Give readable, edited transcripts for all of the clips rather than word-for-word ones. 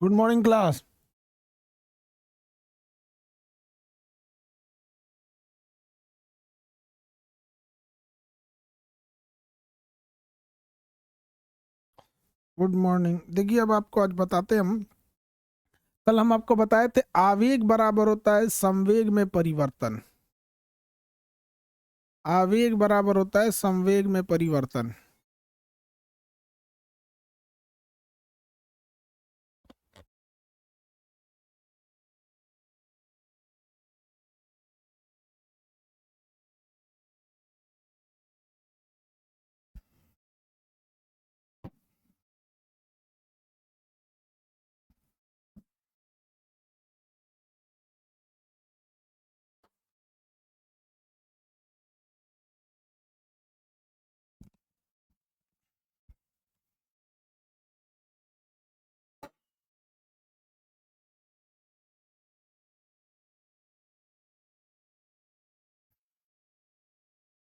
Good morning class. Good morning. देखिए, अब आपको आज बताते हैं हम। कल हम आपको बताए थे आवेग बराबर होता है संवेग में परिवर्तन। आवेग बराबर होता है संवेग में परिवर्तन।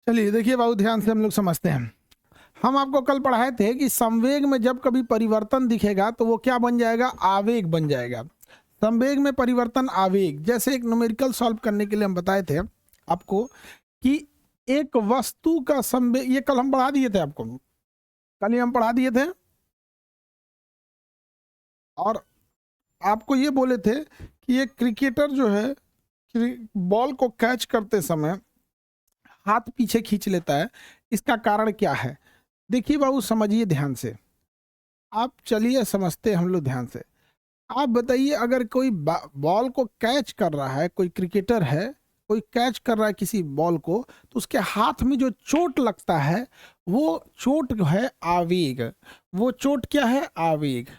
चलिए देखिए, बहुत ध्यान से हम लोग समझते हैं। हम आपको कल पढ़ाए थे कि संवेग में जब कभी परिवर्तन दिखेगा तो वो क्या बन जाएगा? आवेग बन जाएगा। संवेग में परिवर्तन आवेग। जैसे एक न्यूमेरिकल सॉल्व करने के लिए हम बताए थे आपको कि एक वस्तु का संवेग, ये कल हम पढ़ा दिए थे आपको, कल ही हम पढ़ा दिए थे। और आपको ये बोले थे कि एक क्रिकेटर जो है बॉल को कैच करते समय हाथ पीछे खींच लेता है। इसका कारण क्या है? देखिए बाबू, समझिए ध्यान से। आप चलिए समझते हैं हम लोग ध्यान से। आप बताइए, अगर कोई बॉल को कैच कर रहा है, कोई क्रिकेटर है, कोई कैच कर रहा है किसी बॉल को, तो उसके हाथ में जो चोट लगता है वो चोट है आवेग। वो चोट क्या है? आवेग।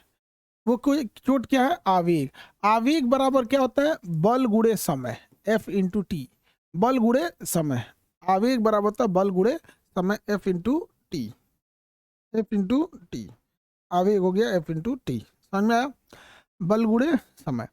वो कोई चोट क्या है? आवेग। आवेग बराबर क्या होता है? बल गुणे समय, F × T। बल गुणे समय। आवेग बराबर होता है बल गुणे समय, F × T। F × T। आवेग हो गया F × T। समझ में आया? बल गुणे समय।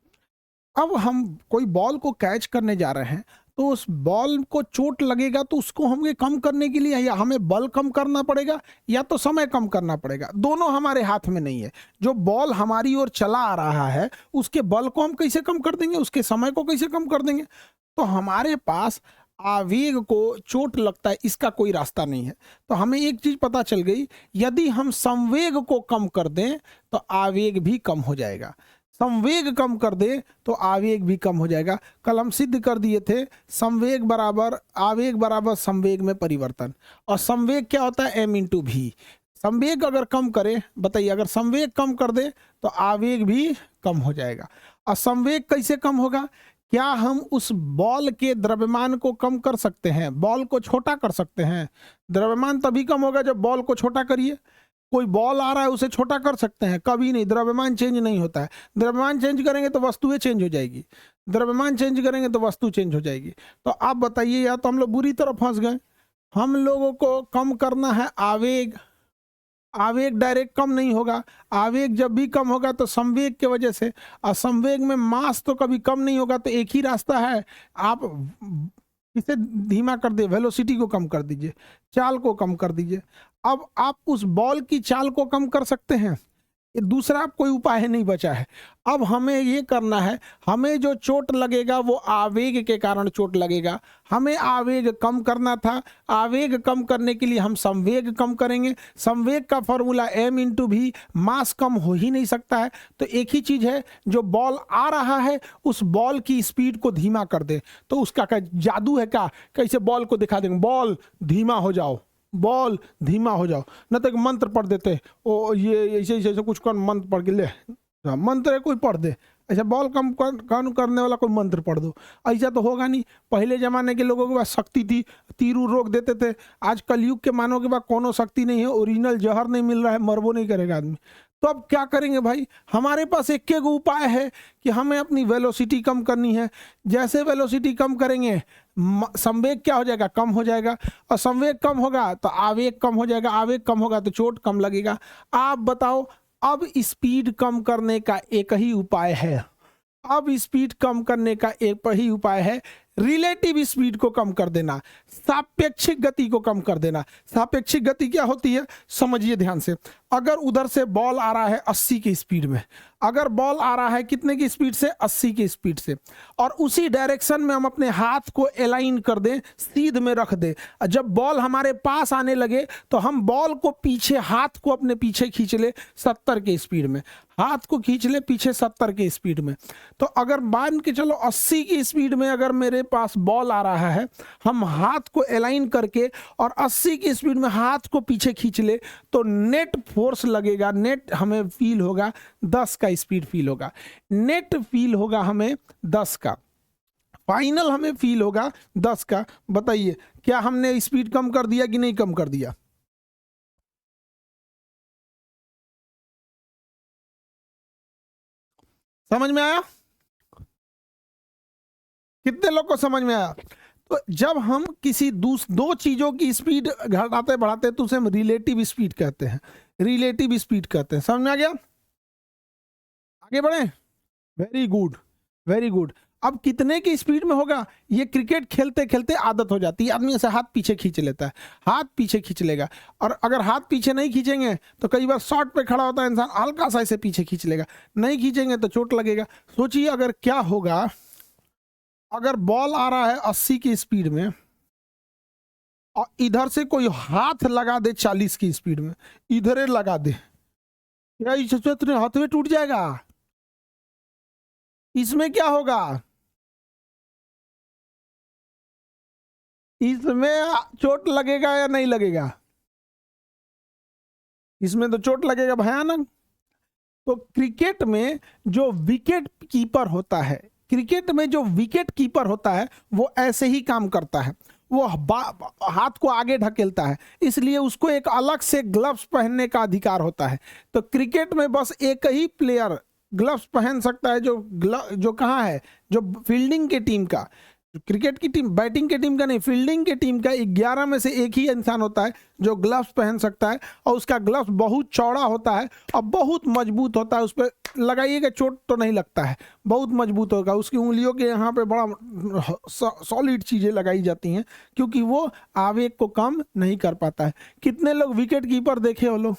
अब हम कोई बॉल को कैच करने जा रहे हैं तो उस बॉल को चोट लगेगा, तो उसको हमें कम करने के लिए या हमें बल कम करना पड़ेगा या तो समय कम करना पड़ेगा। दोनों हमारे हाथ में नहीं है। जो बॉल हमारी ओर चला आ रहा है उसके बल को हम कैसे कम कर देंगे, उसके समय को कैसे कम कर देंगे? तो हमारे पास आवेग को चोट लगता है, इसका कोई रास्ता नहीं है। तो हमें एक चीज पता चल गई, यदि हम संवेग को कम कर दें तो आवेग भी कम हो जाएगा। संवेग कम कर दे तो आवेग भी कम हो जाएगा। कल हम सिद्ध कर दिए थे संवेग बराबर आवेग बराबर संवेग में परिवर्तन। और संवेग क्या होता है? M × V। संवेग अगर कम करे, बताइए, अगर संवेग कम कर दे तो आवेग भी कम हो जाएगा। और संवेग कैसे कम होगा? क्या हम उस बॉल के द्रव्यमान को कम कर सकते हैं? बॉल को छोटा कर सकते हैं? द्रव्यमान तभी कम होगा जब बॉल को छोटा करिए। कोई बॉल आ रहा है उसे छोटा कर सकते हैं? कभी नहीं। द्रव्यमान चेंज नहीं होता है। द्रव्यमान चेंज करेंगे तो वस्तुएं चेंज हो जाएगी। द्रव्यमान चेंज करेंगे तो वस्तु चेंज हो जाएगी। तो आप बताइए, या तो हम लोग बुरी तरह फंस गए। हम लोगों को कम करना है आवेग। आवेग डायरेक्ट कम नहीं होगा। आवेग जब भी कम होगा तो संवेग के वजह से। और संवेग में मास तो कभी कम नहीं होगा। तो एक ही रास्ता है, आप इसे धीमा कर दे, वेलोसिटी को कम कर दीजिए, चाल को कम कर दीजिए। अब आप उस बॉल की चाल को कम कर सकते हैं। ये दूसरा कोई उपाय नहीं बचा है। अब हमें ये करना है, हमें जो चोट लगेगा वो आवेग के कारण चोट लगेगा। हमें आवेग कम करना था। आवेग कम करने के लिए हम संवेग कम करेंगे। संवेग का फॉर्मूला M × V। मास कम हो ही नहीं सकता है। तो एक ही चीज है, जो बॉल आ रहा है उस बॉल की स्पीड को धीमा कर दे। तो उसका क्या जादू है? क्या कैसे बॉल को दिखा देंगे, बॉल धीमा हो जाओ, बॉल धीमा हो जाओ। न तो एक मंत्र पढ़ देते, ओ ये ऐसे ऐसे कुछ कर मंत्र पढ़ के ले, मंत्र है कोई पढ़ दे। ऐसा बॉल कम करने वाला कोई मंत्र पढ़ दो, ऐसा तो होगा नहीं। पहले जमाने के लोगों के पास शक्ति थी, तीरू रोक देते थे। आज कलयुग के मानव के पास कोनो शक्ति नहीं है, ओरिजिनल जहर नहीं मिल रहा है, मरबो नहीं करेगा आदमी। तो अब क्या करेंगे भाई? हमारे पास एक एक उपाय है कि हमें अपनी वेलोसिटी कम करनी है। जैसे वेलोसिटी कम करेंगे संवेग क्या हो जाएगा? कम हो जाएगा। और संवेग कम होगा तो आवेग कम हो जाएगा। आवेग कम होगा तो चोट कम लगेगा। आप बताओ, अब स्पीड कम करने का एक ही उपाय है। अब स्पीड कम करने का एक ही उपाय है, रिलेटिव स्पीड को कम कर देना, सापेक्षिक गति को कम कर देना। सापेक्षिक गति क्या होती है, समझिए ध्यान से। अगर उधर से बॉल आ रहा है 80 की स्पीड में, अगर बॉल आ रहा है कितने की स्पीड से, 80 की स्पीड से, और उसी डायरेक्शन में हम अपने हाथ को अलाइन कर दें, सीध में रख दें, जब बॉल हमारे पास आने लगे तो हम बॉल को पीछे, हाथ को अपने पीछे खींच ले 70 की स्पीड में, हाथ को खींच ले पीछे 70 की स्पीड में। तो अगर मान के चलो 80 की स्पीड में अगर मेरे पास बॉल आ रहा है, हम हाथ को अलाइन करके और 80 की स्पीड में हाथ को पीछे खींच ले, तो नेट फोर्स लगेगा, नेट हमें फील होगा 10 का स्पीड फील होगा, नेट फील होगा हमें 10 का, फाइनल हमें फील होगा 10 का। बताइए क्या हमने स्पीड कम कर दिया कि नहीं कम कर दिया? समझ में आया? कितने लोग को समझ में आया? तो जब हम किसी दो चीजों की स्पीड घटाते बढ़ाते तो उसे हम रिलेटिव स्पीड कहते हैं, रिलेटिव स्पीड कहते हैं। समझ में आ गया? आगे बढ़े। Very good, very good. अब कितने की स्पीड में होगा, ये क्रिकेट खेलते खेलते आदत हो जाती है, आदमी ऐसे हाथ पीछे खींच लेता है, हाथ पीछे खींच लेगा, और अगर हाथ पीछे नहीं खींचेंगे तो कई बार शॉट पे खड़ा होता है इंसान, हल्का सा ऐसे पीछे खींच लेगा, नहीं खींचेंगे तो चोट लगेगा। सोचिए अगर क्या होगा, अगर बॉल आ रहा है 80 की स्पीड में और इधर से कोई हाथ लगा दे 40 की स्पीड में, इधर लगा दे, क्या इस हाथ में टूट जाएगा? इसमें क्या होगा, इसमें चोट लगेगा या नहीं लगेगा? इसमें तो चोट लगेगा भयानक। तो क्रिकेट में जो विकेट कीपर होता है, क्रिकेट में जो विकेट कीपर होता है वो ऐसे ही काम करता है, वो हाथ को आगे ढकेलता है, इसलिए उसको एक अलग से ग्लव्स पहनने का अधिकार होता है। तो क्रिकेट में बस एक ही प्लेयर ग्लव्स पहन सकता है, जो कहाँ है, जो फील्डिंग के टीम का, क्रिकेट की टीम, बैटिंग के टीम का नहीं, फील्डिंग के टीम का 11 में से एक ही इंसान होता है जो ग्लव्स पहन सकता है, और उसका ग्लव्स बहुत चौड़ा होता है और बहुत मजबूत होता है, उस पर लगाइएगा चोट तो नहीं लगता है, बहुत मजबूत होगा, उसकी उंगलियों के यहाँ पे बड़ा सॉलिड चीज़ें लगाई जाती हैं, क्योंकि वो आवेग को कम नहीं कर पाता है। कितने लोग विकेट कीपर देखे हो लोग?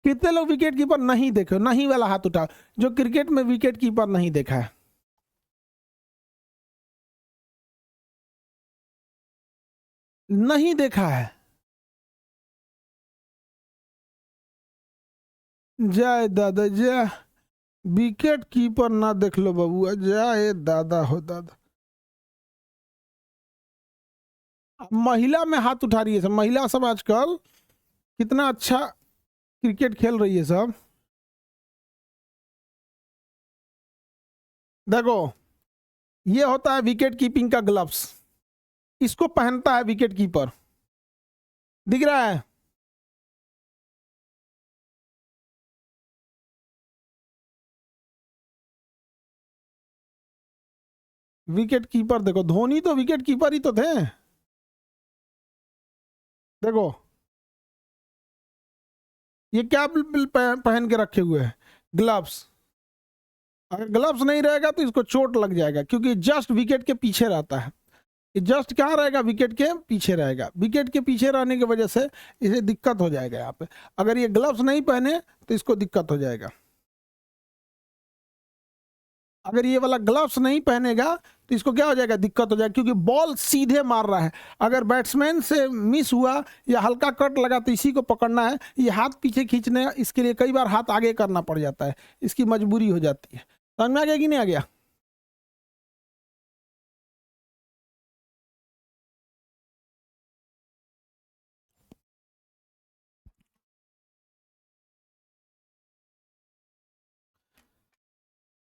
कितने लोग विकेट कीपर नहीं देखे? नहीं वाला हाथ उठाओ जो क्रिकेट में विकेट कीपर नहीं देखा है। नहीं देखा है? जय दादा जय, विकेट कीपर ना देख लो बबुआ, जय दादा हो दादा। महिला में हाथ उठा रही है सब, महिला सब आजकल कितना अच्छा क्रिकेट खेल रही है सब। देखो ये होता है विकेट कीपिंग का ग्लव्स, इसको पहनता है विकेट कीपर, दिख रहा है? विकेट कीपर देखो, धोनी तो विकेट कीपर ही तो थे। देखो ये क्या पहन के रखे हुए हैं, ग्लव्स। अगर ग्लव्स नहीं रहेगा तो इसको चोट लग जाएगा, क्योंकि जस्ट विकेट के पीछे रहता है, ये जस्ट कहाँ रहेगा, विकेट के पीछे रहेगा, विकेट के पीछे रहने की वजह से इसे दिक्कत हो जाएगा यहाँ पे। अगर ये ग्लव्स नहीं पहने तो इसको दिक्कत हो जाएगा, अगर ये वाला ग्लव्स नहीं पहनेगा तो इसको क्या हो जाएगा, दिक्कत हो जाएगा, क्योंकि बॉल सीधे मार रहा है, अगर बैट्समैन से मिस हुआ या हल्का कट लगा तो इसी को पकड़ना है, ये हाथ पीछे खींचने, इसके लिए कई बार हाथ आगे करना पड़ जाता है, इसकी मजबूरी हो जाती है। समझ में आ गया कि नहीं आ गया?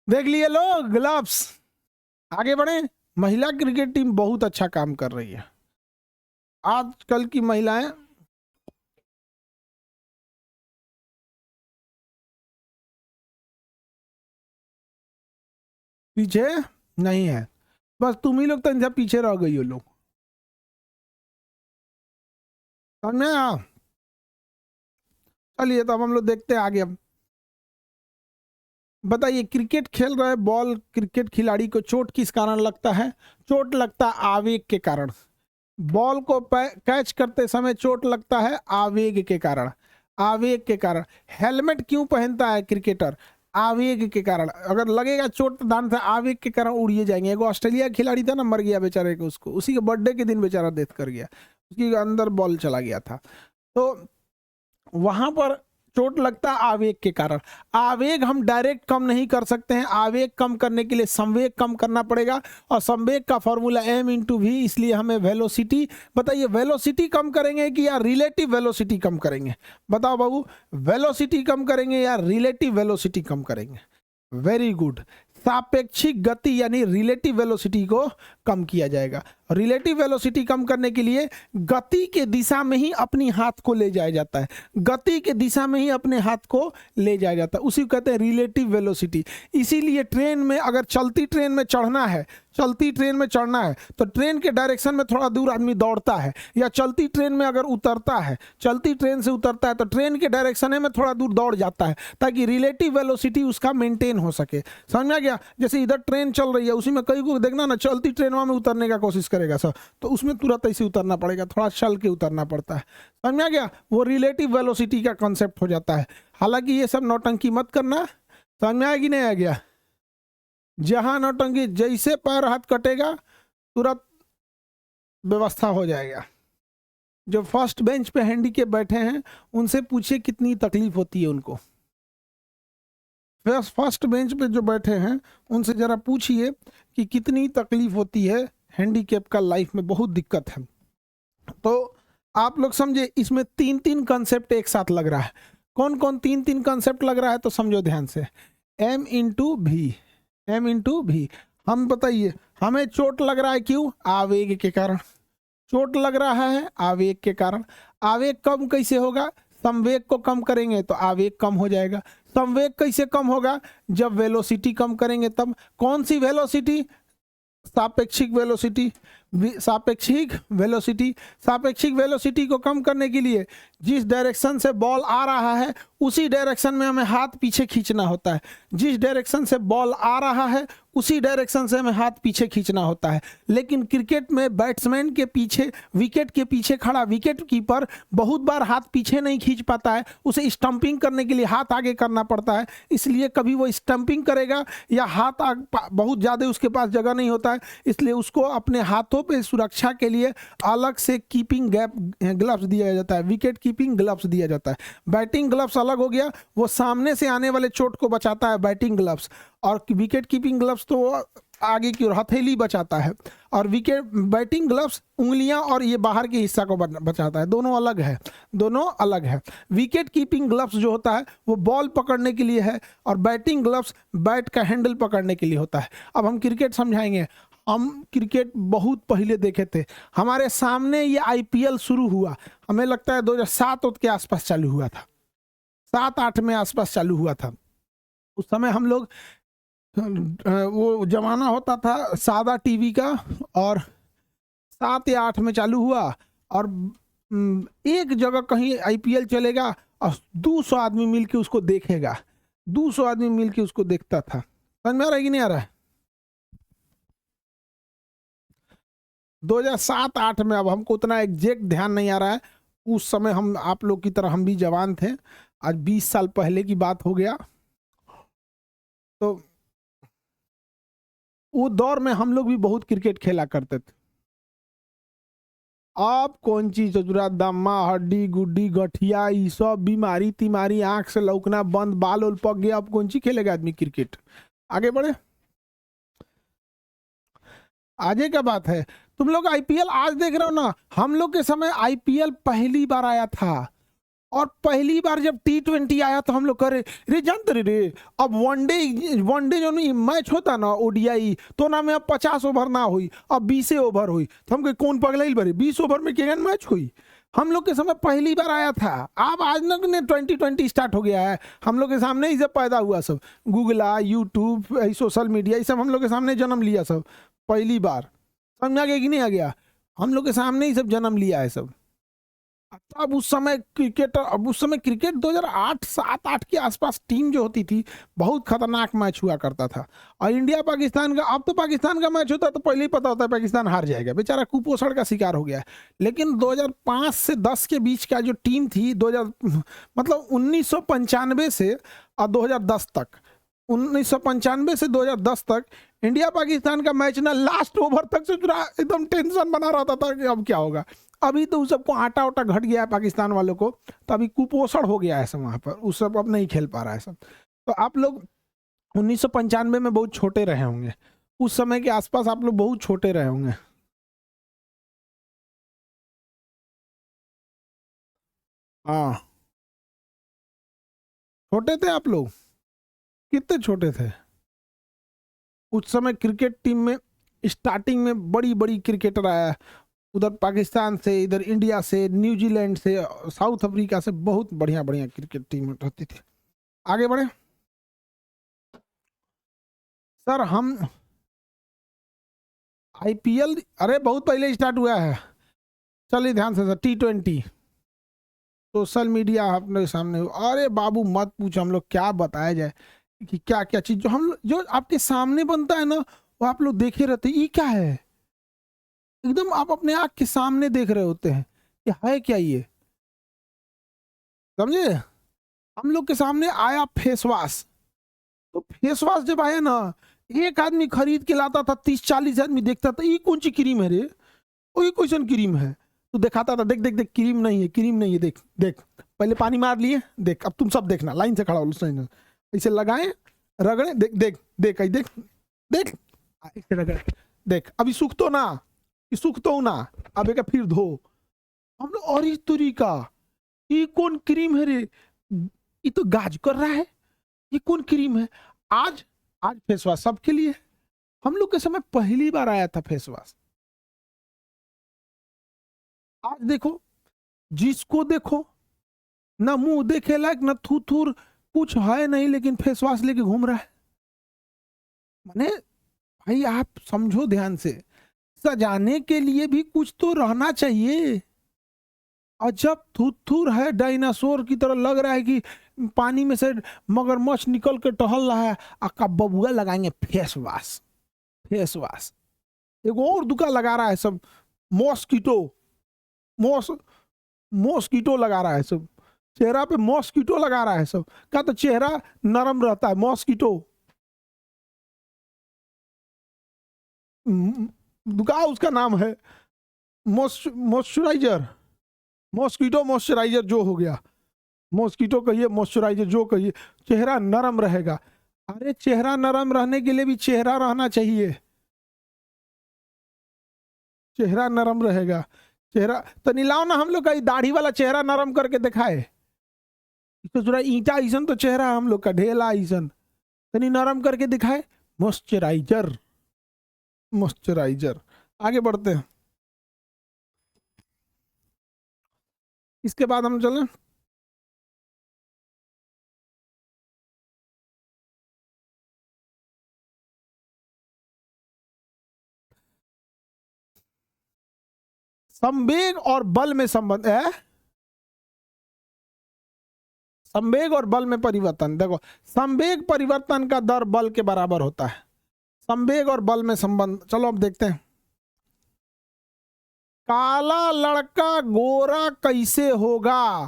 देख लिए लोग ग्लव्स। आगे बढ़े। महिला क्रिकेट टीम बहुत अच्छा काम कर रही है आजकल की महिलाएं। पीछे नहीं है, बस तुम ही लोग तो इनसे पीछे रह गई हो लोग। समझ में आया? चलिए तो अब हम लोग देखते हैं आगे। अब बताइए, क्रिकेट खेल रहे बॉल, क्रिकेट खिलाड़ी को चोट किस कारण लगता है? चोट लगता है आवेग के कारण। बॉल को कैच करते समय चोट लगता है आवेग के कारण। आवेग के कारण। हेलमेट क्यों पहनता है क्रिकेटर? आवेग के कारण। अगर लगेगा चोट तो दान से आवेग के कारण उड़िए जाएंगे। एक ऑस्ट्रेलिया खिलाड़ी था ना, मर गया बेचारे को, उसको उसी के बर्थडे के दिन बेचारा डेथ कर गया, उसके अंदर बॉल चला गया था। तो वहां पर चोट लगता है आवेग के कारण। आवेग हम डायरेक्ट कम नहीं कर सकते हैं, आवेग कम करने के लिए संवेग कम करना पड़ेगा, और संवेग का फॉर्मूला m/v, इसलिए हमें वेलोसिटी। बताइए, वेलोसिटी कम करेंगे कि या रिलेटिव वेलोसिटी कम करेंगे? बताओ बाबू, वेलोसिटी कम करेंगे या रिलेटिव वेलोसिटी कम करेंगे? वेरी गुड, सापेक्षिक गति यानी रिलेटिव वेलोसिटी को कम किया जाएगा। रिलेटिव वेलोसिटी कम करने के लिए गति के दिशा में ही अपनी हाथ को ले जाया जाता है, गति के दिशा में ही अपने हाथ को ले जाया जाता है, उसी को कहते हैं रिलेटिव वेलोसिटी। इसीलिए ट्रेन में, अगर चलती ट्रेन में चढ़ना है, चलती ट्रेन में चढ़ना है तो ट्रेन के डायरेक्शन में थोड़ा दूर आदमी दौड़ता है, या चलती ट्रेन में अगर उतरता है, चलती ट्रेन से उतरता है तो ट्रेन के डायरेक्शन में थोड़ा दूर दौड़ जाता है, ताकि रिलेटिव वेलोसिटी उसका मेंटेन हो सके। समझ में आ गया? जैसे इधर ट्रेन चल रही है, उसी में कई को देखना ना, चलती ट्रेन में उतरने का कोशिश करेगा सर, तो उसमें तुरंत ऐसे उतरना पड़ेगा, थोड़ा चल के उतरना पड़ता है। समझ में आ गया? वो रिलेटिव वेलोसिटी का कॉन्सेप्ट हो जाता है। हालांकि ये सब नौटंकी मत करना। समझ में आया कि नहीं आ गया? जहां नौटंकी, जैसे पैर हाथ कटेगा तुरंत व्यवस्था हो जाएगा। जो फर्स्ट बेंच पे हैंडीकैप बैठे हैं उनसे पूछिए कितनी तकलीफ होती है उनको। फर्स्ट बेंच पे जो बैठे हैं उनसे जरा पूछिए कि कितनी तकलीफ होती है, हैंडीकैप का लाइफ में बहुत दिक्कत है। तो आप लोग समझे, इसमें 3 कॉन्सेप्ट एक साथ लग रहा है। कौन कौन 3 कॉन्सेप्ट लग रहा है? तो समझो ध्यान से, m/v, m/v। हम बताइए, हमें चोट लग रहा है क्यों? आवेग के कारण। चोट लग रहा है आवेग के कारण। आवेग कम कैसे होगा? संवेग को कम करेंगे तो आवेग कम हो जाएगा। संवेग कैसे कम होगा? जब वेलोसिटी कम करेंगे तब। कौन सी वेलोसिटी? सापेक्षिक वेलोसिटी। सापेक्षिक वेलोसिटी। सापेक्षिक वेलोसिटी को कम करने के लिए जिस डायरेक्शन से बॉल आ रहा है उसी डायरेक्शन में हमें हाथ पीछे खींचना होता है। जिस डायरेक्शन से बॉल आ रहा है उसी डायरेक्शन से हमें हाथ पीछे खींचना होता है। लेकिन क्रिकेट में बैट्समैन के पीछे, विकेट के पीछे खड़ा विकेट कीपर बहुत बार हाथ पीछे नहीं खींच पाता है, उसे स्टंपिंग करने के लिए हाथ आगे करना पड़ता है। इसलिए कभी वो स्टंपिंग करेगा या हाथ बहुत ज़्यादा उसके पास जगह नहीं होता है, इसलिए उसको अपने हाथों पे सुरक्षा के लिए अलग से कीपिंग ग्लव्स दिया जाता है, विकेट कीपिंग ग्लव्स दिया जाता है। बैटिंग ग्लव्स अलग हो गया, वो सामने से आने वाले चोट को बचाता है बैटिंग ग्लव्स, और विकेट कीपिंग ग्लव्स तो आगे की ओर हथेली बचाता है, और विकेट बैटिंग ग्लव्स उंगलियां और ये बाहर के हिस्सा को बचाता है। दोनों अलग है, दोनों अलग है। विकेट कीपिंग ग्लव्स जो होता है वो बॉल पकड़ने के लिए है, और बैटिंग ग्लव्स बैट का हैंडल पकड़ने के लिए होता है। अब हम क्रिकेट समझाएंगे। हम क्रिकेट बहुत पहले देखे थे, हमारे सामने ये IPL शुरू हुआ, हमें लगता है 2007 के आसपास चालू हुआ था, 7-8 में आसपास चालू हुआ था। उस समय हम लोग, वो जमाना होता था सादा टीवी का, और 7 या 8 में चालू हुआ, और एक जगह कहीं IPL चलेगा और 200 आदमी मिलके उसको देखेगा, 200 आदमी मिलके उसको देखता था। समझ में आ रहा है कि नहीं आ रहा है? 2007-8 में, अब हमको उतना एग्जैक्ट ध्यान नहीं आ रहा है। उस समय हम आप लोग की तरह हम भी जवान थे, आज 20 साल पहले की बात हो गया। तो वो दौर में हम लोग भी बहुत क्रिकेट खेला करते थे। अब कौन चीज चचुरा, दम्मा, हड्डी गुड्डी, गठिया, ये सब बीमारी तीमारी, आंख से लौकना बंद, बाल उल पक गया, अब कौन चीज खेलेगा आदमी क्रिकेट? आगे बढ़े, आगे क्या बात है। तुम लोग IPL आज देख रहे हो ना, हम लोग के समय IPL पहली बार आया था, और पहली बार जब T20 आया तो हम लोग करे रे, जानते रे, अब वनडे जो नहीं मैच होता ना ODI, तो ना में अब 50 ओवर ना हुई, अब 20 ओवर हुई, तो हम कौन पगला बरे 20 ओवर में क्या मैच हुई? हम लोग के समय पहली बार आया था। अब आज ना 2020 स्टार्ट हो गया है, हम लोग के सामने ही सब पैदा हुआ, सब गूगला, यूट्यूब, सोशल मीडिया, ये सब हम लोग के सामने जन्म लिया सब पहली बार। समझ आ गया कि नहीं आ गया? हम लोग के सामने ही सब जन्म लिया है सब। अब उस समय क्रिकेट, अब उस समय क्रिकेट 2008 7 8 के आसपास टीम जो होती थी, बहुत खतरनाक मैच हुआ करता था। और इंडिया पाकिस्तान का, अब तो पाकिस्तान का मैच होता है तो पहले ही पता होता है पाकिस्तान हार जाएगा, बेचारा कुपोषण का शिकार हो गया है। लेकिन 2005 से 10 के बीच का जो टीम थी, 2000 मतलब 1995 से और 2010 तक, 1995 से 2010 तक इंडिया पाकिस्तान का मैच ना लास्ट ओवर तक से पूरा एकदम टेंशन बना रहता था कि अब क्या होगा। अभी तो उस सबको आटा उटा घट गया है पाकिस्तान वालों को, तो अभी कुपोषण हो गया है सब वहां पर, उस सब अब नहीं खेल पा रहा है सब। तो आप लोग 1995 में बहुत छोटे रहे होंगे, उस समय के आसपास आप लोग बहुत छोटे रहे होंगे। हाँ, छोटे थे आप लोग, कितने छोटे थे उस समय? क्रिकेट टीम में स्टार्टिंग में बड़ी बड़ी क्रिकेटर आया, उधर पाकिस्तान से, इधर इंडिया से, न्यूजीलैंड से, साउथ अफ्रीका से, बहुत बढ़िया बढ़िया क्रिकेट टीम रहती थी। आगे बढ़े सर। हम आईपीएल, अरे बहुत पहले स्टार्ट हुआ है, चलिए ध्यान से सर। T20 सोशल मीडिया अपने सामने, अरे बाबू मत पूछो, हम लोग क्या बताया जाए कि क्या क्या चीज जो हम, जो आपके सामने बनता है ना, वो आप लोग देखे रहते हैं, ये क्या है, एकदम आप अपने आँख के सामने देख रहे होते हैं कि है क्या ये, समझे? हम लोग के सामने आया फेस वॉश, तो फेस वॉश जब आया ना, एक आदमी खरीद के लाता था, 30 40 आदमी देखता था, ये कौन सी क्रीम है रे, वही क्वेश्चन क्रीम है, तो दिखाता था, देख देख देख, क्रीम नहीं है, क्रीम नहीं है, देख देख, पहले पानी मार लिए, देख, अब तुम सब देखना, लाइन से खड़ा हो लो, ऐसे लगाए, रगड़े, देख देख देख, देख देख, ऐसे रगड़े, देख, अभी सूख तो ना, ये सूख तो ना, अब एक फिर धो। हम लोग, और इस तरीका, ये कौन क्रीम है रे, ये तो गाज कर रहा है, ये कौन क्रीम है? आज आज फेस वॉश सबके लिए। हम लोग के समय पहली बार आया था फेस वॉश, आज देखो, जिसको देखो, ना मुंह देखे लायक, ना थूथूर, कुछ है नहीं, लेकिन फेस वॉश लेके घूम रहा है। माने भाई आप समझो ध्यान से, सजाने के लिए भी कुछ तो रहना चाहिए। अजब थूथूर है, डायनासोर की तरह लग रहा है कि पानी में से मगरमच्छ निकल के टहल रहा है। अक्का बबुआ लगाएंगे फेस वॉश, फेस वॉश, एक और दुका लगा रहा है सब, मॉस्किटो, मॉस मॉस्किटो लगा रहा है सब, चेहरा पे मॉस्किटो लगा रहा है सब, क्या तो चेहरा नरम रहता है, मॉस्किटो दुका उसका नाम है, मॉइस्चराइजर, मॉस्किटो मॉइस्चराइजर जो हो गया, मॉस्किटो कहिए, मॉइस्चराइजर जो कहिए, चेहरा नरम रहेगा। अरे चेहरा नरम रहने के लिए भी चेहरा रहना चाहिए, चेहरा नरम रहेगा। चेहरा तो नीलाओ ना, हम लोग का दाढ़ी वाला चेहरा नरम करके दिखाए, तो थोड़ा ईटा ईसन तो चेहरा हम लोग का, ढेला ईसन, तनी नरम करके दिखाए, मॉइस्चराइजर, मॉइस्चराइजर। आगे बढ़ते हैं, इसके बाद हम चलें, संवेग और बल में संबंध है, संवेग और बल में परिवर्तन। देखो, संवेग परिवर्तन का दर बल के बराबर होता है, संवेग और बल में संबंध। चलो अब देखते हैं, काला लड़का गोरा कैसे होगा?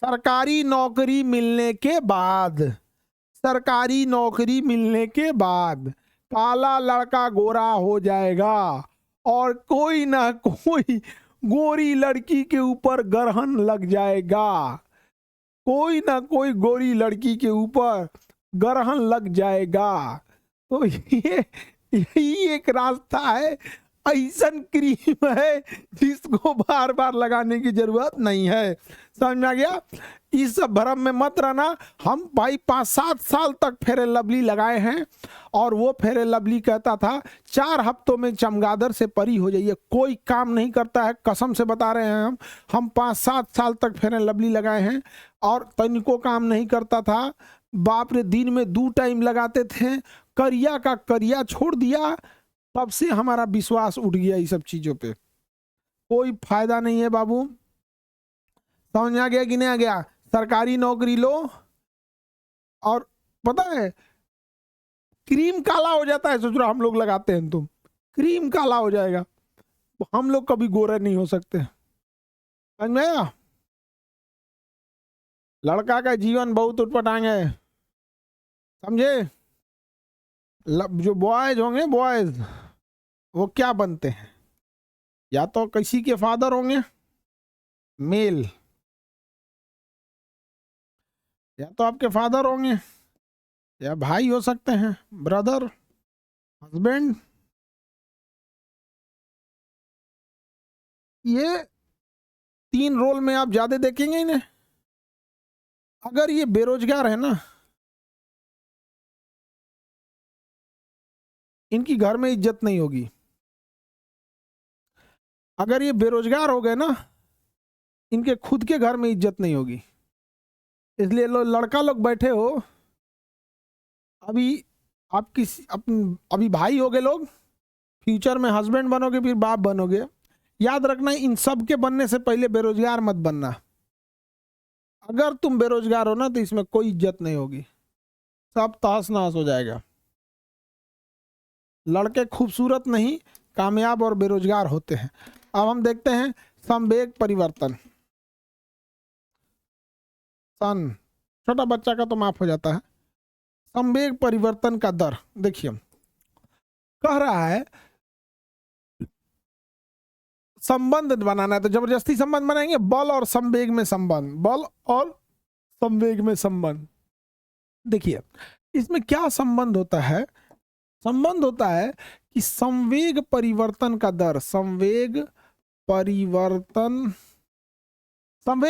सरकारी नौकरी मिलने के बाद, सरकारी नौकरी मिलने के बाद काला लड़का गोरा हो जाएगा, और कोई ना कोई गोरी लड़की के ऊपर ग्रहण लग जाएगा, कोई ना कोई गोरी लड़की के ऊपर ग्रहण लग जाएगा। तो ये यही एक रास्ता है, ऐसन क्रीम है जिसको बार बार लगाने की जरूरत नहीं है। समझ में आ गया? इस सब भ्रम में मत रहना। हम भाई 5-7 साल तक फेयर लवली लगाए हैं, और वो फेयर लवली कहता था 4 हफ्तों में चमगादड़ से परी हो जाइए, कोई काम नहीं करता है, कसम से बता रहे हैं हम 5-7 साल तक फेयर लवली लगाए हैं, और तनिको काम नहीं करता था। बाप रे, दिन में 2 टाइम लगाते थे, करिया का करिया छोड़ दिया, तब से हमारा विश्वास उठ गया इस सब चीजों पे। कोई फायदा नहीं है बाबू, समझ में आ गया कि नहीं आ गया? सरकारी नौकरी लो और पता है क्रीम काला हो जाता है, सोच रहा हम लोग लगाते हैं, तुम क्रीम काला हो जाएगा, हम लोग कभी गोरे नहीं हो सकते। समझ में आया? लड़का का जीवन बहुत उटपटांग है, समझे? जो बॉयज होंगे, बॉयज वो क्या बनते हैं? या तो किसी के फादर होंगे मेल, या तो आपके फादर होंगे, या भाई हो सकते हैं, ब्रदर, हस्बैंड। ये 3 रोल में आप ज्यादा देखेंगे इन्हें। अगर ये बेरोजगार है ना, इनकी घर में इज्जत नहीं होगी। अगर ये बेरोजगार हो गए ना, इनके खुद के घर में इज्जत नहीं होगी। इसलिए लड़का लोग बैठे हो, अभी आप किसी अभी भाई हो गए लोग, फ्यूचर में हस्बैंड बनोगे, फिर बाप बनोगे। याद रखना, इन सब के बनने से पहले बेरोजगार मत बनना। अगर तुम बेरोजगार हो ना, तो इसमें कोई इज्जत नहीं होगी, सब तहस नहस हो जाएगा। लड़के खूबसूरत नहीं, कामयाब और बेरोजगार होते हैं। अब हम देखते हैं संवेग परिवर्तन। सन, छोटा बच्चा का तो माफ हो जाता है। संवेग परिवर्तन का दर देखिए, कह रहा है संबंध बनाना है, तो जबरदस्ती संबंध बनाएंगे। बल और संवेग में संबंध, बल और संवेग में संबंध। देखिए इसमें क्या संबंध होता है? संबंध होता है कि संवेग परिवर्तन का दर, संवेग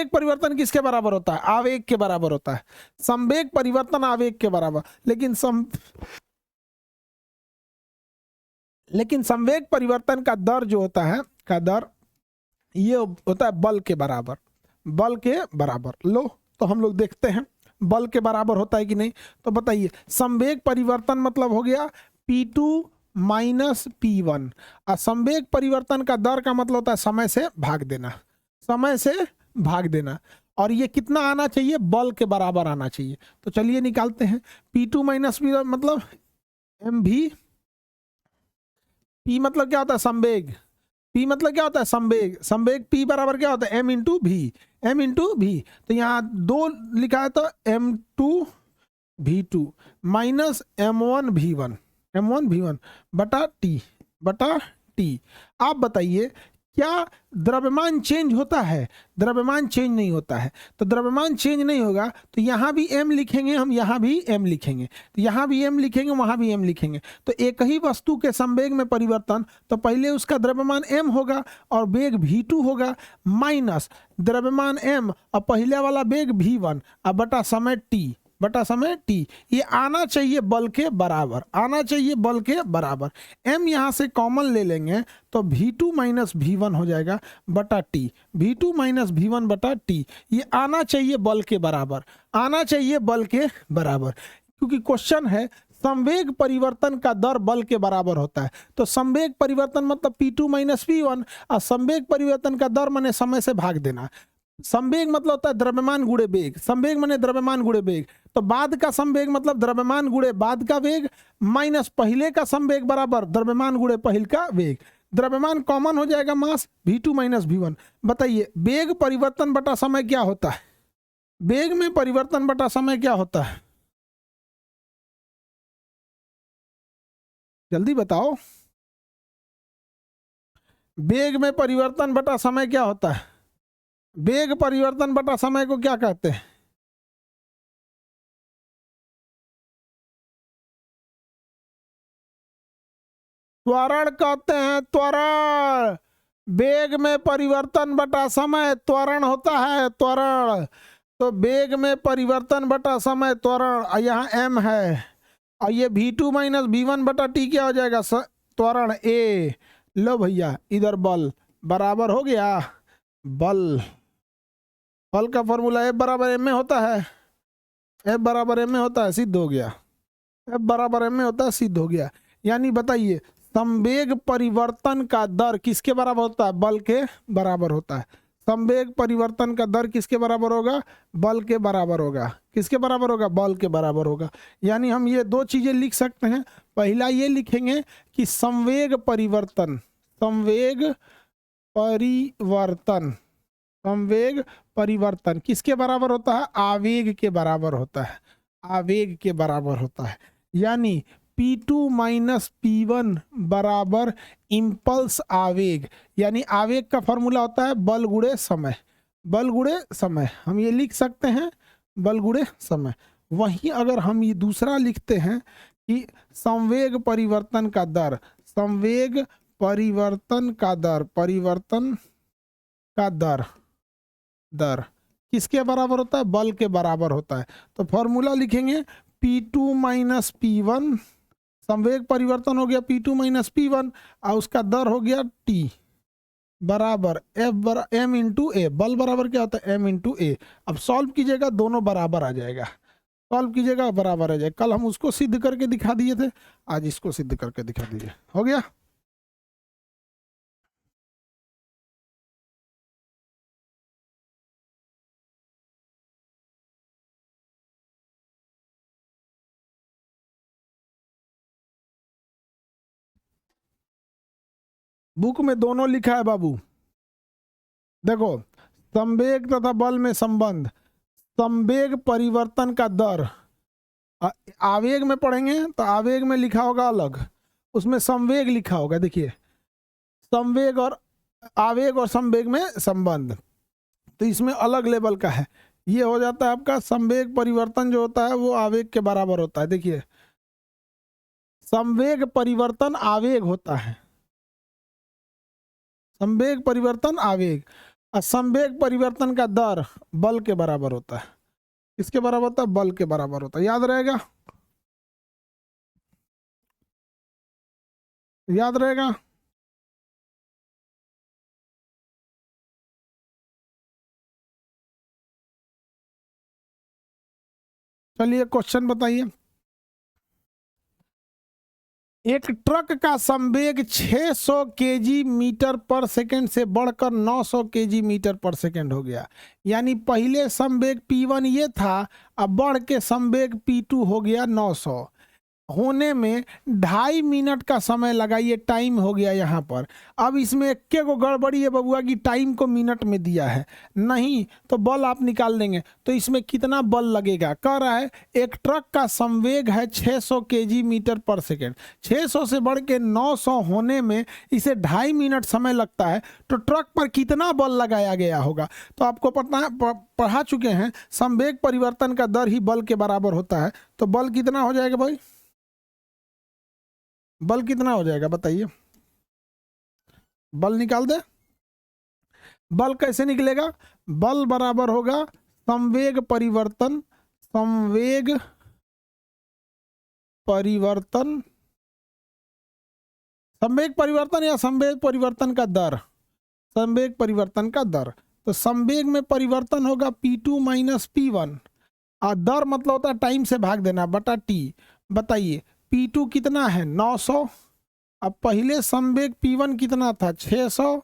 परिवर्तन किसके बराबर होता है? आवेग के बराबर होता है। संवेग परिवर्तन आवेग के बराबर, लेकिन संवेग परिवर्तन का दर जो होता है, का दर ये होता है बल के बराबर। बल के बराबर लो, तो हम लोग देखते हैं बल के बराबर होता है कि नहीं। तो बताइए, संवेग परिवर्तन मतलब हो गया P2 माइनस P1, और संवेग परिवर्तन का दर का मतलब होता है समय से भाग देना, समय से भाग देना। और ये कितना आना चाहिए? बल के बराबर आना चाहिए। तो चलिए निकालते हैं। P2 माइनस P1 मतलब MV। P मतलब क्या होता है? संवेग। P मतलब क्या होता है? संवेग। संवेग P बराबर क्या होता है? M इंटू भी, M इंटू भी। तो यहाँ 2 लिखा है, तो M2 V2 minus M1 V1 बटा T। आप बताइए, क्या द्रव्यमान चेंज होता है? द्रव्यमान चेंज नहीं होता है। तो द्रव्यमान चेंज नहीं होगा, तो यहाँ भी M लिखेंगे हम, यहाँ भी M लिखेंगे, तो यहाँ भी M लिखेंगे, वहाँ भी M लिखेंगे। तो एक ही वस्तु के संवेग में परिवर्तन, तो पहले उसका द्रव्यमान M होगा और वेग V2 होगा, माइनस द्रव्यमान M और पहले वाला वेग V1 और बटा समय T। ये आना चाहिए बल के बराबर, आना चाहिए बल के बराबर। M यहाँ से कॉमन ले लेंगे, तो V2 माइनस V1 हो जाएगा बटा T। V2 माइनस V1 बटा T, ये आना चाहिए बल के बराबर, आना चाहिए बल के बराबर। क्योंकि क्वेश्चन है संवेग परिवर्तन का दर बल के बराबर होता है, तो संवेग परिवर्तन मतलब P2 माइनस P1, और संवेग परिवर्तन का दर माने समय से भाग देना। संवेग मतलब होता है द्रव्यमान गुणे वेग, संवेग माने द्रव्यमान गुणे वेग। तो बाद का संवेग मतलब द्रव्यमान गुणे बाद का वेग, माइनस पहले का संवेग बराबर द्रव्यमान गुणे पहले का वेग। द्रव्यमान कॉमन हो जाएगा, मास V2 माइनस V1। बताइए वेग परिवर्तन बटा समय क्या होता है? वेग में परिवर्तन बटा समय क्या होता है? जल्दी बताओ, वेग में परिवर्तन बटा समय क्या होता है? वेग परिवर्तन बटा समय को क्या कहते हैं? त्वरण कहते हैं, त्वरण। वेग में परिवर्तन बटा समय त्वरण होता है, त्वरण। तो वेग में परिवर्तन बटा समय त्वरण, यहाँ M है, और ये V2 माइनस V1 बटा T क्या हो जाएगा? त्वरण A। लो भैया, इधर बल बराबर हो गया बल। बल का फॉर्मूला F बराबर M में होता है, F बराबर M में होता है, सिद्ध हो गया। F बराबर M में होता है, सिद्ध हो गया। यानी बताइए संवेग परिवर्तन का दर किसके बराबर होता है? बल के बराबर होता है। संवेग परिवर्तन का दर किसके बराबर होगा? बल के बराबर होगा। किसके बराबर होगा? बल के बराबर होगा। यानी हम ये दो चीजें लिख सकते हैं। पहला ये लिखेंगे कि संवेग परिवर्तन, संवेग परिवर्तन, संवेग परिवर्तन किसके बराबर होता है? आवेग के बराबर होता है, आवेग के बराबर होता है। यानी P2 माइनस P1 बराबर इम्पल्स आवेग। यानी आवेग का फॉर्मूला होता है बल गुणे समय, बल गुणे समय, हम ये लिख सकते हैं बल गुणे समय। वहीं अगर हम ये दूसरा लिखते हैं कि संवेग परिवर्तन का दर, संवेग परिवर्तन का दर, परिवर्तन का दर, दर किसके बराबर होता है? बल के बराबर होता है। तो फॉर्मूला लिखेंगे P2 माइनस P1, संवेग परिवर्तन हो गया P2 माइनस P1 और उसका दर हो गया T बराबर M इंटू ए। बल बराबर क्या होता है? M इंटू ए। अब सॉल्व कीजिएगा, दोनों बराबर आ जाएगा, सॉल्व कीजिएगा बराबर आ जाएगा। कल हम उसको सिद्ध करके दिखा दिए थे, आज इसको सिद्ध करके दिखा दीजिए। हो गया? बुक में दोनों लिखा है बाबू। देखो, संवेग तथा बल में संबंध, संवेग परिवर्तन का दर, आवेग में पढ़ेंगे तो आवेग में लिखा होगा अलग, उसमें संवेग लिखा होगा। देखिए, संवेग और आवेग और संवेग में संबंध, तो इसमें अलग लेवल का है। ये हो जाता है आपका संवेग परिवर्तन जो होता है वो आवेग के बराबर होता है। देखिए, संवेग परिवर्तन आवेग होता है, संवेग परिवर्तन आवेग, और संवेग परिवर्तन का दर बल के बराबर होता है। किसके बराबर होता है? बल के बराबर होता है। याद रहेगा? याद रहेगा? चलिए क्वेश्चन बताइए। एक ट्रक का संवेग 600 केजी मीटर पर सेकंड से बढ़कर 900 केजी मीटर पर सेकंड हो गया। यानी पहले संवेग P1 ये था, अब बढ़ के संवेग P2 हो गया 900 होने में 2.5 मिनट का समय लगा। ये टाइम हो गया यहाँ पर। अब इसमें एक को गड़बड़ी है बबुआ की टाइम को मिनट में दिया है, नहीं तो बल आप निकाल देंगे। तो इसमें कितना बल लगेगा? कह रहा है एक ट्रक का संवेग है 600 केजी मीटर पर सेकेंड, 600 से बढ़ के 900 होने में इसे 2.5 मिनट समय लगता है, तो ट्रक पर कितना बल लगाया गया होगा? तो आपको पता पढ़ा चुके हैं, संवेग परिवर्तन का दर ही बल के बराबर होता है। तो बल कितना हो जाएगा भाई? बल कितना हो जाएगा बताइए? बल निकाल दे। बल कैसे निकलेगा? बल बराबर होगा संवेग परिवर्तन, संवेग परिवर्तन, संवेग परिवर्तन या संवेग परिवर्तन का दर, संवेग परिवर्तन का दर। तो संवेग में परिवर्तन होगा P2 माइनस P1 और दर मतलब होता है टाइम से भाग देना बटा T। बताइए P2 कितना है? 900। अब पहले संवेग P1 कितना था? 600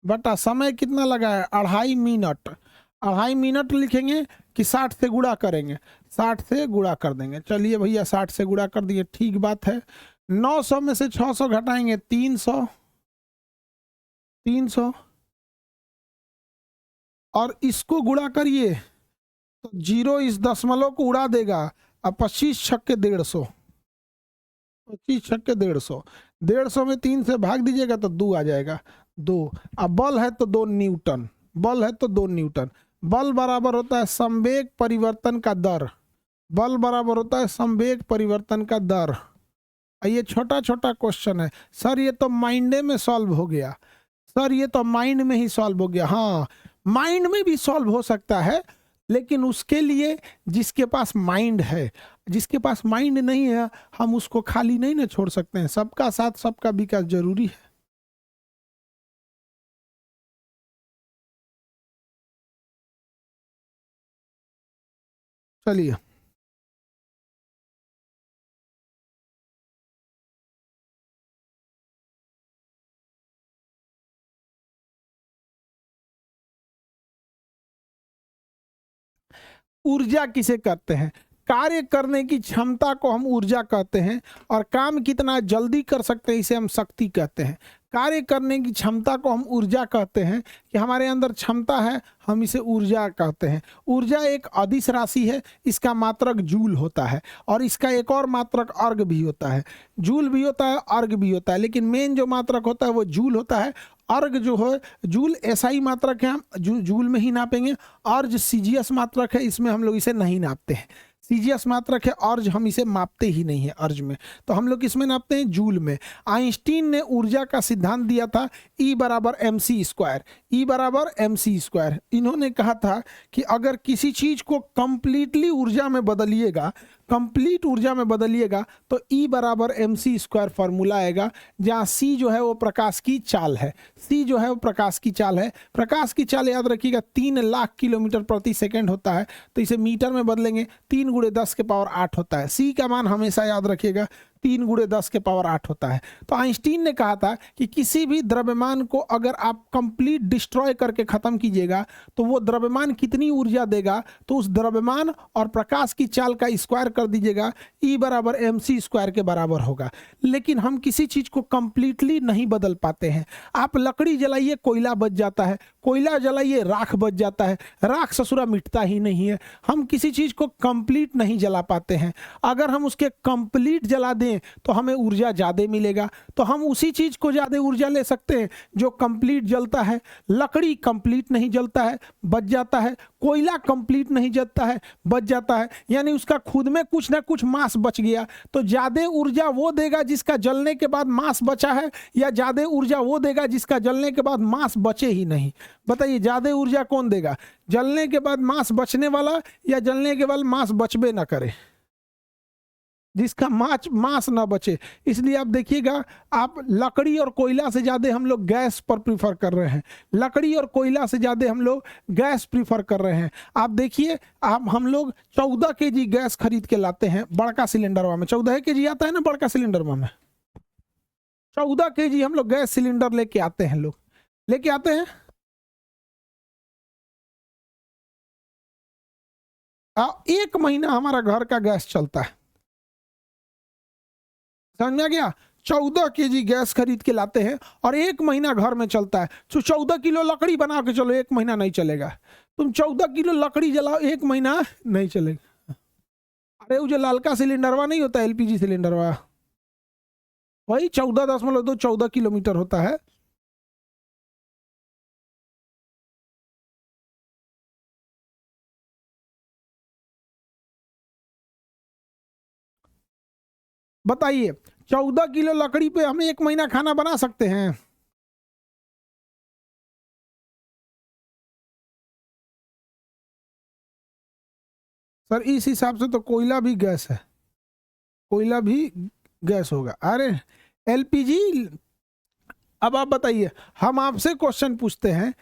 बटा समय कितना लगा है? 2.5 मिनट। 2.5 मिनट लिखेंगे कि 60 से गुणा करेंगे? 60 से गुणा कर देंगे। चलिए भैया 60 से गुणा कर दिए, ठीक बात है। 900 में से 600 घटाएंगे 300, 300 और इसको गुणा करिए तो जीरो इस दशमलव को उड़ा देगा। अब 25 छक्के 150, 25 छक्के 150, 150 में 3 से भाग दीजिएगा तो 2 आ जाएगा, 2। अब बल है तो 2 न्यूटन, बल है तो 2 न्यूटन। बल बराबर होता है संवेग परिवर्तन का दर, बल बराबर होता है संवेग परिवर्तन का दर। ये छोटा छोटा क्वेश्चन है सर, ये तो माइंडे में सॉल्व हो गया सर, ये तो माइंड में ही सॉल्व हो गया। हाँ, माइंड में भी सॉल्व हो सकता है, लेकिन उसके लिए जिसके पास माइंड है, जिसके पास माइंड नहीं है हम उसको खाली नहीं ना छोड़ सकते हैं। सबका साथ सबका विकास जरूरी है। चलिए ऊर्जा किसे कहते हैं? कार्य करने की क्षमता को हम ऊर्जा कहते हैं, और काम कितना जल्दी कर सकते हैं इसे हम शक्ति कहते हैं। कार्य करने की क्षमता को हम ऊर्जा कहते हैं, कि हमारे अंदर क्षमता है, हम इसे ऊर्जा कहते हैं। ऊर्जा एक अदिश राशि है, इसका मात्रक जूल होता है, और इसका एक और मात्रक अर्ग भी होता है। जूल भी होता है, अर्ग भी होता है, लेकिन मेन जो मात्रक होता है वो जूल होता है। अर्ग जो है, जूल एसआई मात्रक है, हम जूल में ही नापेंगे। अर्ज सीजीएस मात्रक है, इसमें हम लोग इसे नहीं नापते हैं। सीजीएस मात्रक है, अर्ज हम इसे मापते ही नहीं है अर्ज में, तो हम लोग किसमें नापते हैं? जूल में। आइंस्टीन ने ऊर्जा का सिद्धांत दिया था E बराबर mc स्क्वायर। E बराबर mc स्क्वायर। इन्होंने कहा था कि अगर किसी चीज को कंप्लीटली ऊर्जा में बदलिएगा, कंप्लीट ऊर्जा में बदलिएगा, तो E बराबर mc स्क्वायर फॉर्मूला आएगा, जहाँ C जो है वो प्रकाश की चाल है। C जो है वो प्रकाश की चाल है। प्रकाश की चाल याद रखिएगा 3 लाख किलोमीटर प्रति सेकंड होता है, तो इसे मीटर में बदलेंगे 3 × 10⁸ होता है। C का मान हमेशा याद रखिएगा 3 × 10⁸ होता है। तो आइंस्टीन ने कहा था कि किसी भी द्रव्यमान को अगर आप कंप्लीट डिस्ट्रॉय करके खत्म कीजिएगा, तो वो द्रव्यमान कितनी ऊर्जा देगा, तो उस द्रव्यमान और प्रकाश की चाल का स्क्वायर कर दीजिएगा, E बराबर mc स्क्वायर के बराबर होगा। लेकिन हम किसी चीज को कंप्लीटली नहीं बदल पाते हैं। आप लकड़ी जलाइए, कोयला बच जाता है, कोयला जलाइए, राख बच जाता है, राख ससुरा मिटता ही नहीं है। हम किसी चीज को कंप्लीट नहीं जला पाते हैं। अगर हम उसके कंप्लीट जला दें तो हमें ऊर्जा ज़्यादा मिलेगा, तो हम उसी चीज को ज़्यादा ऊर्जा ले सकते हैं जो कंप्लीट जलता है। लकड़ी कंप्लीट नहीं जलता है, बच जाता है। कोयला कंप्लीट नहीं जलता है, बच जाता है, यानी उसका खुद में कुछ ना कुछ मास बच गया। तो ज़्यादा ऊर्जा वो देगा जिसका जलने के बाद मास बचा है, या ज़्यादा ऊर्जा वो देगा जिसका जलने के बाद मास बचे ही नहीं? बताइए, ज़्यादा ऊर्जा कौन देगा? जलने के बाद मास बचने वाला, या जलने के बाद मास बचबे ना करे, जिसका मास ना बचे? इसलिए आप देखिएगा, आप लकड़ी और कोयला से ज़्यादा हम लोग गैस पर प्रीफर कर रहे हैं। लकड़ी और कोयला से ज़्यादा हम लोग गैस प्रीफर कर रहे हैं। आप देखिए, हम लोग 14 kg गैस खरीद के लाते हैं बड़का सिलेंडरवा में। 14 kg आता है ना बड़का सिलेंडरवा में, 14 kg हम लोग गैस सिलेंडर लेके आते हैं, लोग लेके आते हैं। 1 महीना हमारा घर का गैस चलता है, समझ में आ गया? 14 kg गैस खरीद के लाते हैं और 1 महीना घर में चलता है। तो 14 किलो लकड़ी बना के चलो, 1 महीना नहीं चलेगा। तुम 14 किलो लकड़ी जलाओ, 1 महीना नहीं चलेगा। अरे वो जो लालका सिलेंडरवा नहीं होता, एलपीजी सिलेंडरवा, वही 14.2 किलोमीटर होता है। बताइए, 14 किलो लकड़ी पे हम 1 महीना खाना बना सकते हैं? सर इस हिसाब से तो कोयला भी गैस है, कोयला भी गैस होगा। अरे एलपीजी। अब आप बताइए, हम आपसे क्वेश्चन पूछते हैं,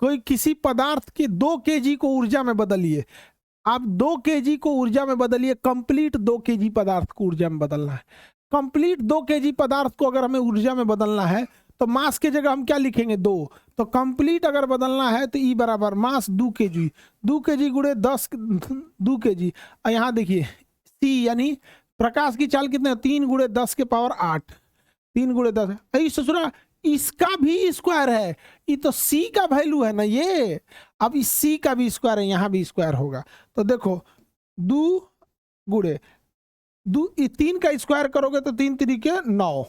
कोई किसी पदार्थ के 2 kg को ऊर्जा में बदलिए। आप 2 kg को ऊर्जा में बदलिए, कंप्लीट 2 kg पदार्थ को ऊर्जा में बदलना है। कंप्लीट 2 kg पदार्थ को अगर हमें ऊर्जा में बदलना है, तो मास की जगह हम क्या लिखेंगे? 2। तो कंप्लीट अगर बदलना है तो E बराबर मास 2 kg, 2 kg × 10 2 kg। यहाँ देखिए C यानी प्रकाश की चाल कितने? 3 × 10⁸, 3 × 10। ऐसे ससुरा इसका भी स्क्वायर है, ये तो C का वैल्यू है ना ये। अब इस C का भी स्क्वायर है, यहाँ भी स्क्वायर होगा। तो देखो 2 × 2, 3 का स्क्वायर करोगे तो 3 × 3 = 9,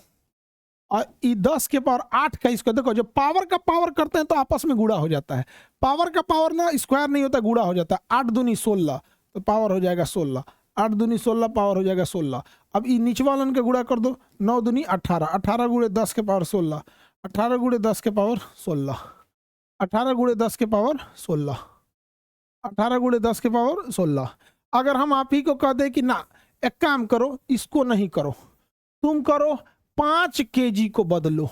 और 10⁸ का स्क्वायर। देखो जब पावर का पावर करते हैं तो आपस में गुणा हो जाता है। पावर का पावर ना स्क्वायर नहीं होता, गुणा हो जाता है। 8 दूनी 16, तो पावर हो जाएगा 16। 8 दूनी 16, पावर हो जाएगा 16। अब ये नीचे वालन के गुणा कर दो, 9 दूनी 18, 18 × 10⁻16, 18 × 10⁻16, 18 × 10⁻16, 18 × 10⁻16। अगर हम आप ही को कह दे कि ना एक काम करो, इसको नहीं करो, तुम करो 5 kg को बदलो,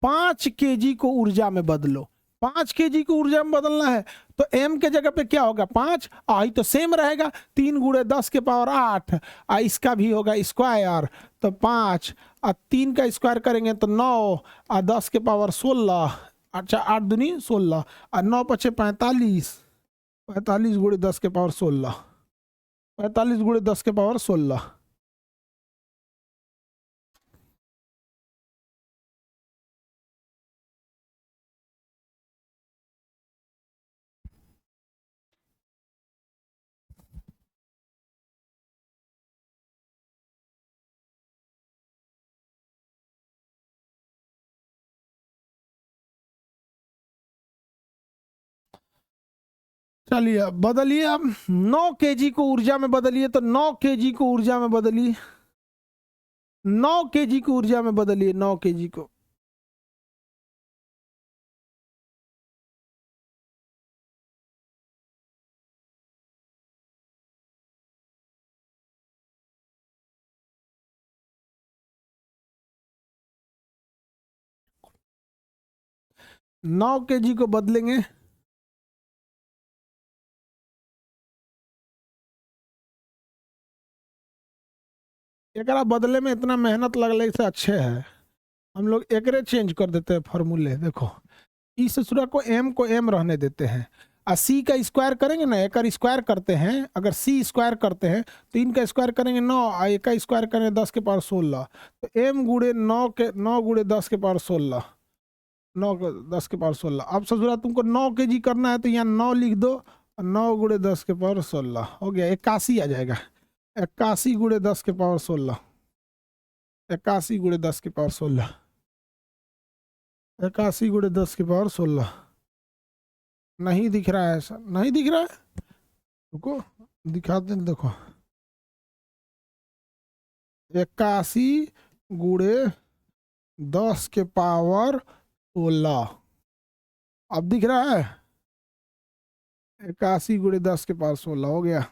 5 kg को ऊर्जा में बदलो। 5 kg को ऊर्जा में बदलना है तो m के जगह पे क्या होगा? 5। आई तो सेम रहेगा, 3 × 10⁸। इसका भी होगा स्क्वायर, तो 5 और 3 का स्क्वायर करेंगे तो 9 और 10⁻16। अच्छा 8 दूनी 16 और 9 × 5 = 45, 45 × 10⁻16। 45 गुणे 10 के पावर 16। चलिए अब बदलिए, आप 9 केजी को ऊर्जा में बदलिए, तो 9 केजी को ऊर्जा में बदलिए, 9 केजी को ऊर्जा में बदलिए, 9 केजी को। नौ केजी को बदलेंगे, एकरा बदले में इतना मेहनत लगने से अच्छे है हम लोग एकरे चेंज कर देते हैं फॉर्मूले। देखो ई से सूरा को एम रहने देते हैं, और सी का स्क्वायर करेंगे ना, एक स्क्वायर करते हैं, अगर सी स्क्वायर करते हैं तो इनका स्क्वायर करेंगे 9, और एक का स्क्वायर करेंगे 10 के पावर 16, तो एम गुणे 9 के 9 गुणे 10 के पावर 16, 9 10 के पावर 16। अब ससुरा तुमको 9 केजी करना है तो यहाँ 9 लिख दो, 9 गुणे 10 के पावर 16 हो गया, 81 आ जाएगा। 81 गुणे 10 के पावर 16, 81 गुणे 10 के पावर 16, 81 गुणे 10 के पावर 16। नहीं दिख रहा है ऐसा, नहीं दिख रहा है, रुको दिखाते हैं, देखो 81 गुणे 10 के पावर 16, अब दिख रहा है, 81 गुणे 10 के पावर 16 हो गया।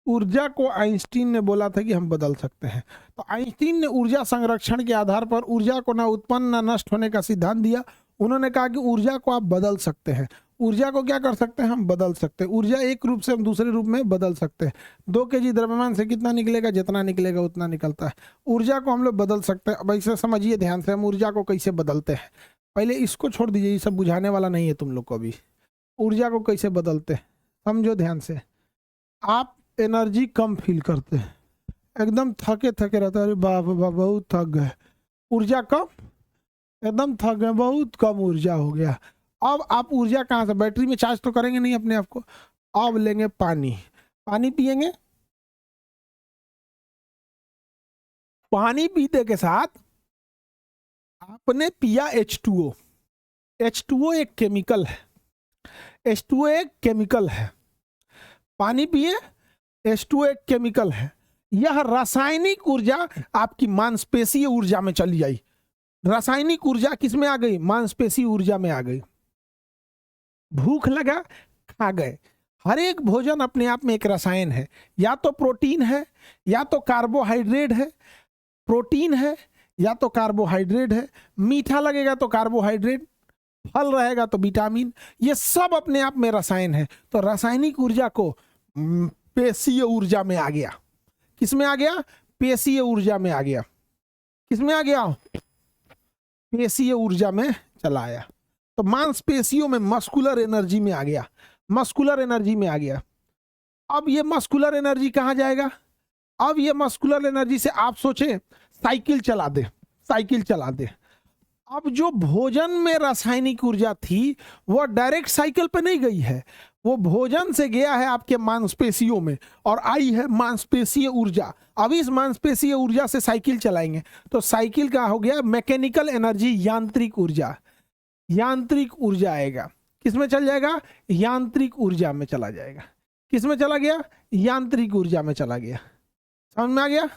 ऊर्जा को आइंस्टीन ने बोला था कि हम बदल सकते हैं, तो आइंस्टीन ने ऊर्जा संरक्षण के आधार पर ऊर्जा को ना उत्पन्न ना नष्ट होने का सिद्धांत दिया। उन्होंने कहा कि ऊर्जा को आप बदल सकते हैं। ऊर्जा को क्या कर सकते हैं, हम बदल सकते हैं। ऊर्जा एक रूप से हम दूसरे रूप में बदल सकते हैं। 2 केजी द्रव्यमान से कितना निकलेगा, जितना निकलेगा उतना निकलता है। ऊर्जा को हम लोग बदल सकते हैं। अब ऐसे समझिए ध्यान से, हम ऊर्जा को कैसे बदलते हैं। पहले इसको छोड़ दीजिए, ये सब बुझाने वाला नहीं है तुम लोग को अभी। ऊर्जा को कैसे बदलते हैं समझो ध्यान से। आप एनर्जी कम फील करते हैं, एकदम थके थके रहता है, अरे बाप रे बाप बहुत थक गए, ऊर्जा कम, एकदम थक गए, बहुत कम ऊर्जा हो गया। अब आप ऊर्जा कहाँ से, बैटरी में चार्ज तो करेंगे नहीं अपने आप को। अब लेंगे पानी, पानी पिएंगे, पानी पीते के साथ आपने पिया H2O। H2O एक केमिकल है, H2O एक केमिकल है। पानी पिए, H2O एक केमिकल है। यह रासायनिक ऊर्जा आपकी मांसपेशीय ऊर्जा में चली आई। रासायनिक ऊर्जा किस में आ गई, मांसपेशी ऊर्जा में आ गई। भूख लगा, खा गए। हर एक भोजन अपने आप में एक रसायन है, या तो प्रोटीन है या तो कार्बोहाइड्रेट है, प्रोटीन है या तो कार्बोहाइड्रेट है, मीठा लगेगा तो कार्बोहाइड्रेट, फल रहेगा तो विटामिन, ये सब अपने आप में रसायन है। तो रासायनिक ऊर्जा को पेशीय ऊर्जा में आ गया। किस में आ गया, पेशीय ऊर्जा में आ गया। किस में आ गया, पेशीय ऊर्जा में चला आया। तो मांसपेशियों में मस्कुलर एनर्जी में आ गया, मस्कुलर एनर्जी में आ गया। अब ये मस्कुलर एनर्जी कहां जाएगा, अब ये मस्कुलर एनर्जी से आप सोचे साइकिल चला दे, साइकिल चला दे। अब जो भोजन में रासायनिक ऊर्जा थी वो डायरेक्ट साइकिल पे नहीं गई है, वो भोजन से गया है आपके मांसपेशियों में और आई है मांसपेशीय ऊर्जा। अब इस मांसपेशीय ऊर्जा से साइकिल चलाएंगे तो साइकिल का हो गया मैकेनिकल एनर्जी, यांत्रिक ऊर्जा। यांत्रिक ऊर्जा आएगा, किस में चल जाएगा, यांत्रिक ऊर्जा में चला जाएगा। किस में चला गया, यांत्रिक ऊर्जा में चला गया। समझ में आ गया,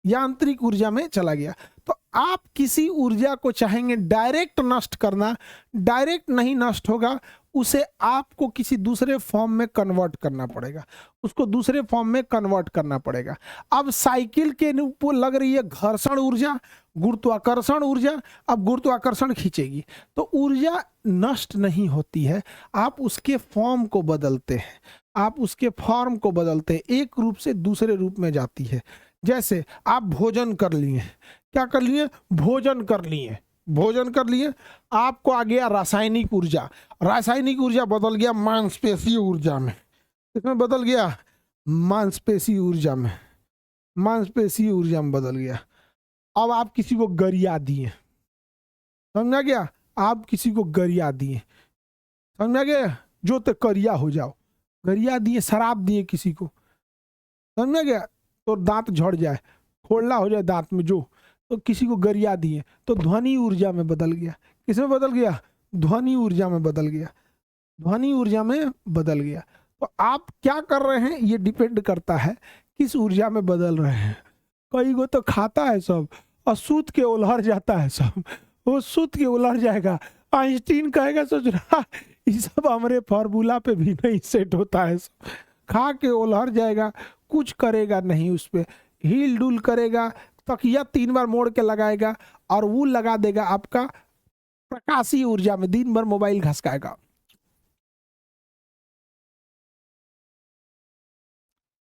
यांत्रिक ऊर्जा में चला गया। तो आप किसी ऊर्जा को चाहेंगे डायरेक्ट नष्ट करना, डायरेक्ट नहीं नष्ट होगा, उसे आपको किसी दूसरे फॉर्म में कन्वर्ट करना पड़ेगा, उसको दूसरे फॉर्म में कन्वर्ट करना पड़ेगा। अब साइकिल के ऊपर लग रही है घर्षण ऊर्जा, गुरुत्वाकर्षण ऊर्जा, अब गुरुत्वाकर्षण खींचेगी तो ऊर्जा नष्ट नहीं होती है, आप उसके फॉर्म को बदलते हैं, आप उसके फॉर्म को बदलते हैं, एक रूप से दूसरे रूप में जाती है। जैसे आप भोजन कर लिए, क्या कर लिए, भोजन कर लिए, भोजन कर लिए, आपको आ गया रासायनिक ऊर्जा। रासायनिक ऊर्जा बदल गया मांसपेशीय ऊर्जा में। इसमें बदल गया मांसपेशीय ऊर्जा में, मांसपेशीय ऊर्जा में बदल गया। अब आप किसी को गरिया दिए, समझा गया, आप किसी को गरिया दिए, समझा गया, जो तो करिया हो जाओ, गरिया दिए, शराब दिए किसी को, समझा गया, तो दांत झड़ जाए, फोड़ला हो जाए दांत में, जो तो किसी को गरिया दिए तो ध्वनि ऊर्जा में बदल गया। किसमें बदल गया? ध्वनि ऊर्जा में बदल गया, ध्वनि ऊर्जा में बदल गया। तो आप क्या कर रहे हैं ये डिपेंड करता है किस ऊर्जा में बदल रहे हैं। कई को तो खाता है सब और सूत के उलहर जाता है सब, वो सूत के उलहर जाएगा। आइंस्टीन कहेगा सोच रहा ये सब हमारे फार्मूला पे भी नहीं सेट होता है, सब खा के उलहर जाएगा, कुछ करेगा नहीं, उस पर हिल डुल करेगा, तकिया 3 बार मोड़ के लगाएगा और वो लगा देगा आपका प्रकाशीय ऊर्जा में, दिन भर मोबाइल घसकाएगा।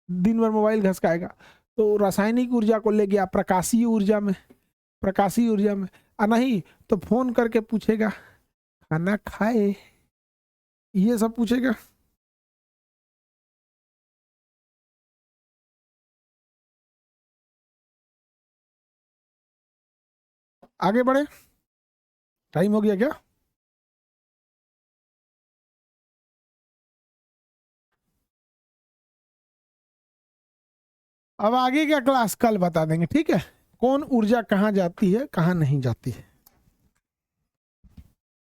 दिन भर मोबाइल घसकाएगा तो रासायनिक ऊर्जा को ले गया प्रकाशीय ऊर्जा में, प्रकाशीय ऊर्जा में। नहीं तो फोन करके पूछेगा खाना खाए, ये सब पूछेगा। आगे बढ़े, टाइम हो गया क्या? अब आगे क्या क्लास कल बता देंगे, ठीक है, कौन ऊर्जा कहाँ जाती है कहाँ नहीं जाती है।